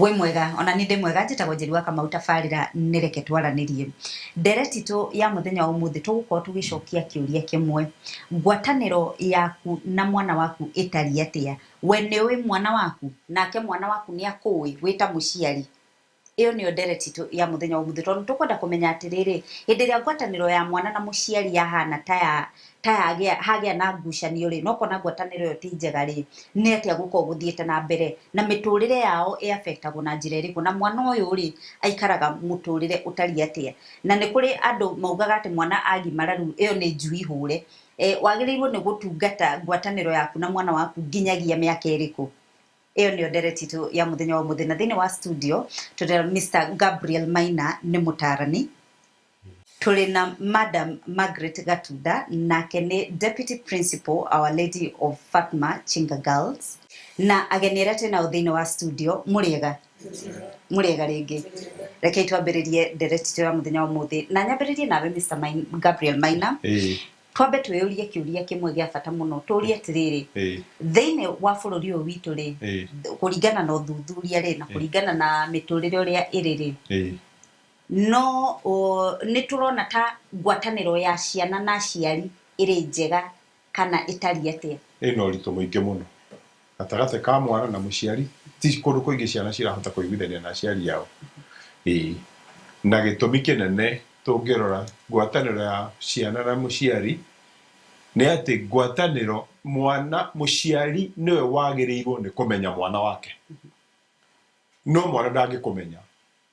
we mwega ona ni ndi mwega njitagwo Njeri wa Kamau tabarira nireke twaranirie ndereti tu ya muthenya wa umuthi tugukorwo tugicokia kiuria kimwe ngwataniro yaku na mwana waku itari atia we ni wi mwana waku nake mwana waku ni akui wita muciari iyo ni ndereti tu ya muthenya wa umuthi tondu tukwenda kumenya atiriri hindi ria ngwataniro ya mwana na muciari yahana ta hagia na ngucanio ri no kona ngwataniro yo ti njega ri ni atia gukorwo guthiete na mbere na miturire yao affectagwo na njira iriku na mwana uyu ri aikaraga muturire utari atia na ni kuri andu maugaga ati mwana agimara ru iyo ni njui hure wagirirwo ni gutungata ngwataniro yaku na mwana waku nginyagia miaka iriku iyo ni ndereti tu ya muthenya wa umuthi na thini wa studio tutera Mr. Gabriel Maina ni mutarani tuli na Madam Margaret Gatunda nake ni Deputy Principal Our Lady of Fatma Chinga Girls na agenera tena uthini wa studio muriega ringi reke twambiririe ndereti tu ya muthenya wa umuthi na nyambiririe nawe Mr. Gabriel Maina twambe twiyurie kiuria kimwe gia bata muno turie atiriri thiini wa bururi uyu witu ri kuringana na uthuthuria ri na kuringana na miturire uria iriri no ni turona ta ngwataniro ya ciana na ciari iri njega kana itari atia ino rito muingi muno atagate ka mwana na muciari ti kundu kuingi ciana cirahota kuiguithania na ciari yao na gitumi kinene tungirora ngwataniro ya ciana na muciari ni ati ngwataniro mwana muciari niwe wagirirwo ni kumenya mwana wake no mwana ndangikumenya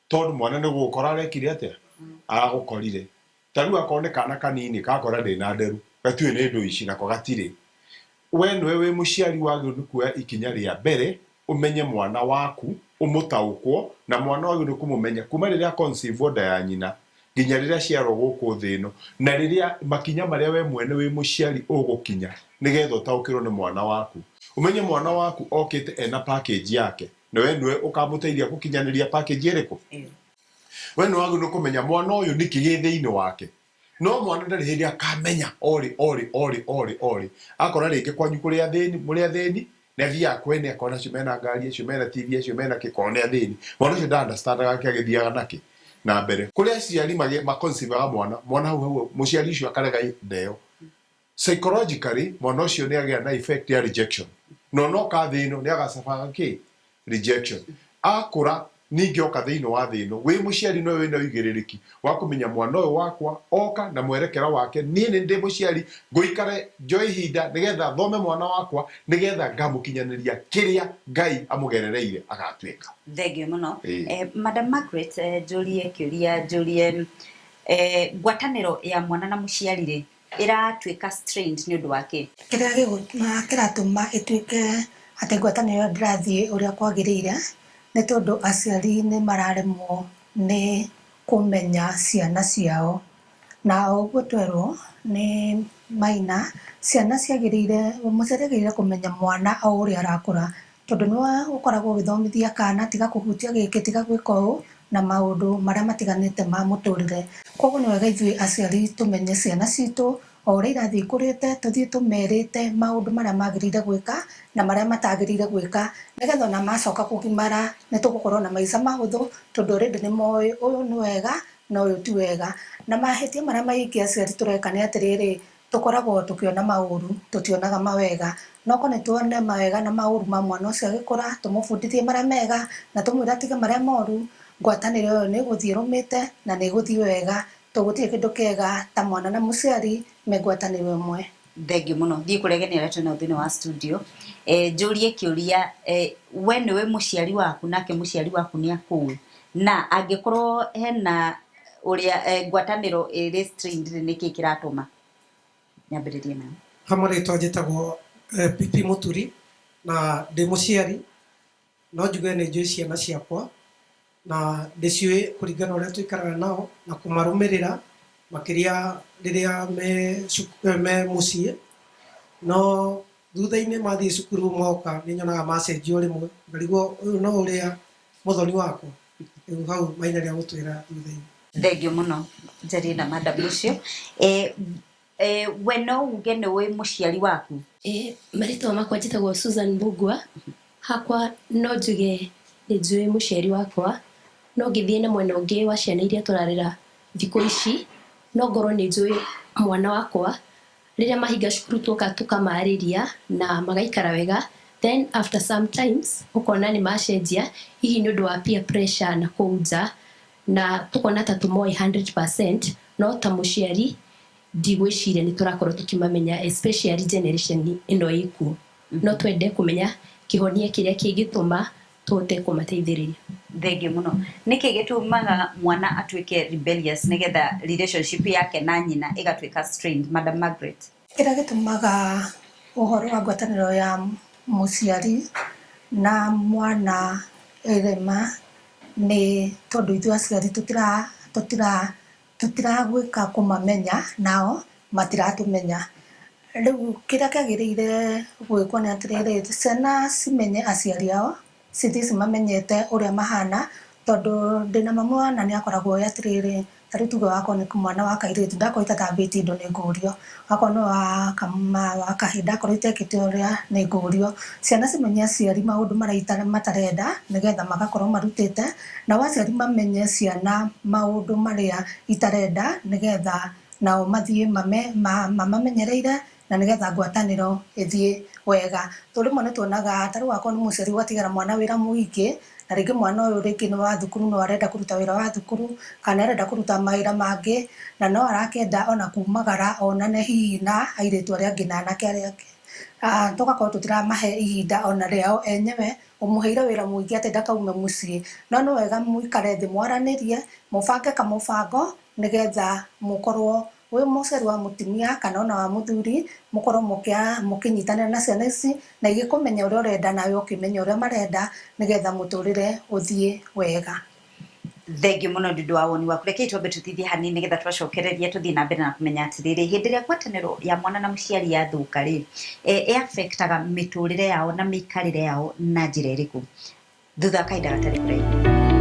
tondu mwana ni gukora rekire atia aragukorire tariu akone kana kanini kakora ndina nderu gatue ni ndu ici nako gatire we niwe wi muciari wagirirwo kuoya ikinya ria mbere umenye mwana waku umutaukwo na mwana wagirirwo kumumenya kuma riria conceive nda ya nyina nginya riria ciaro guku thino na riria makinya maria we mwene wi muciari ugukinya nigetha utaukirwo ni mwana waku umenye mwana waku okite ena package yake niwe ukamuteithia gukinyaniria package iriku we no wagu no kumenya mwana uyu niki githiini wake no mwana ndari hindi akamenya ori akora ringi kwanyu kuria thini muria thini na thia kwene akona cimena ngari cimena TV cimena kikone thini mwana ucio nda understand agithiaga naki na mbere kuria ciari maconceive mwana hau muciari ucio akarega ndeo psychologically mwana ucio ni agia na effect ya rejection no ka thino ni agacabaga ki rejection akura ningi oka thino wa thino we muciari no we na ugiririki wa kumenya mwana uyu wakwa oka na mwerekera wake ni ndi muciari nguikare joy hinda nigetha thome mwana wakwa nigetha ngamukinyaniria kiria Ngai amugerereire agatwika thegio muno Madam Margaret julie ngwataniro ya mwana na muciari ri iratwika strained ni undu wake kiratuma itwike ati ngwataniro ndirathie uria kwagirire ni tondu aciari ni mararemwo ni kumenya ciana ciao na uguo twerwo ni Maina ciana ciagirire muceragirire kumenya mwana o uria arakura tondu niwa ukoragwo githomithia kana tiga kuhutia giki tiga gwika u na maundu maria matiganite ma muturire koguo ni wega ithui aciari tumenye ciana citu o uria irathii kurite tuthii tumerite maundu maria magirire gwika na maria matagirire gwika nigetha na macoka kugimara ni tugukorwo na maica mahuthu tondu already ni moi uyu ni wega na uyu ti wega na mahitia maria maingi aciari tureka ni atiriri tukoragwo tukiona mauru tutionaga mawega no ko ni tuone mawega na mauru ma mwana ucio agikura tumubundithie maria mega na tumwira tige maria moru ngwataniro yo ni guthii rumite na ni guthii wega tugutie kindu kega ta mwana na muciari megwataniro imwe thegio muno thii kuregenera tena thini wa studio jurie kiuria we ni we muciari waku nake muciari waku ni akuwe na angikorwo hena uria ngwataniro restrained ni kikiratuma nyambiririe na hamwe twajitagwo Pipi Muturi na ndi muciari no njuge ni njui ciana ciakwa na ndiciui kuringana uria twikaraga nao na kumarumirira makiria riria me mucie no thutha-ini mathii cukuru moka ni nyonaga macenjio rimwe ngarigwo uyu no uria muthoni wakwa riu hau Maina ria gutwira thutha-ini thegio muno Njeri na Madam Lucio we no uge ni we muciari waku maritwa makwa njitagwo Susan Bugwa hakwa no njuge nĩ njũĩ mũciari wakwa no ngĩthiĩ na mwena ũngĩ wa ciana iria tũrarera thikũ ici no ngorwo nĩ njũĩ mwana wakwa rĩrĩa mahinga cukuru tũkamarĩria na magaikara wega, then after sometimes ũkona nĩ macenjia hihi nĩ ũndũ wa peer pressure na kũu nja na tũkona ta tũmoĩ 100%, no ta mũciari ndigwĩciria nĩ tũrakorwo tũkĩmamenya, especially generation ĩno ĩkuo. No twende kũmenya kĩhonia kĩrĩa kĩngĩtũma tũhote kũmateithĩrĩria. Thengiũ mũno. Nĩkĩ gĩtũmaga mwana atuĩke rebellious nĩgetha relationship yake na nyina ĩgatuĩka strained, Madam Margaret? Kĩrĩa gĩtũmaga ũhoro wa ngwatanĩro ya mũciari na mwana ĩrema nĩ tondũ ithuĩ aciari tũtiragwĩka kũmamenya nao matiratũmenya. Rĩu kĩrĩa kĩagĩrĩire gwĩkwo nĩ atĩrĩrĩ, ciana cimenye aciari ao, cithiĩ cimamenyete ũrĩa mahana, tondũ ndĩna mamu wana nĩ akoragwo atĩrĩrĩ, ta rĩu tuge wakorwo nĩ mwana wa kairĩtu ndakorwo itathambĩtie indo nĩ ngũrio, wakorwo nĩ wa kahĩ ndakorwo itekĩte ũrĩa nĩ ngũrio. Ciana cimenye aciari maũndũ marĩa matarenda nĩgetha magakorwo marutĩte, nao aciari mamenye ciana maũndũ marĩa itarenda nĩgetha nao mathiĩ mamamenyereire na nĩgetha ngwatanĩro ĩthiĩ wega. Tondũ rĩmwe nĩ tuonaga ta rĩu wakorwo nĩ mũciari ũgatigara mwana wĩra mũingĩ, na rĩngĩ mwana ũyũ rĩngĩ nĩ wa thukuru no arenda kũruta wĩra wa thukuru kana arenda kũruta mawĩra mangĩ, na no arakenda ona kumagara onane hihi na airĩtu arĩa angĩ na anake arĩa angĩ. Tũgakorwo tũtiramahe ihinda ona rĩao enyewe, ũmũheire wĩra mũingĩ atĩ ndakaume mũciĩ. No nĩ wega mũikare thĩ mwaranĩrie, mũbange kamũbango nĩgetha mũkorwo wĩ mũciari wa mũtumia kana ona wa mũthuri mũkorwo mũkĩnyitanĩra na ciana ici na igĩkũmenya ũrĩa ũrenda nawe ũkĩmenya ũrĩa marenda nĩgetha mũtũrĩre ũthiĩ wega. Thengiũ mũno Ndundu wa woni waku. Rekei twambe tũthithie hanini nĩgetha twacokereria tũthiĩ na mbere na kũmenya atĩrĩrĩ, hĩndĩ ĩrĩa ngwatanĩro ya mwana na mũciari yathũka rĩ, affectaga mĩtũrĩre yao na mĩikarĩre yao na njĩra ĩrĩkũ? Thutha wa kahinda gatarĩ kũraihu.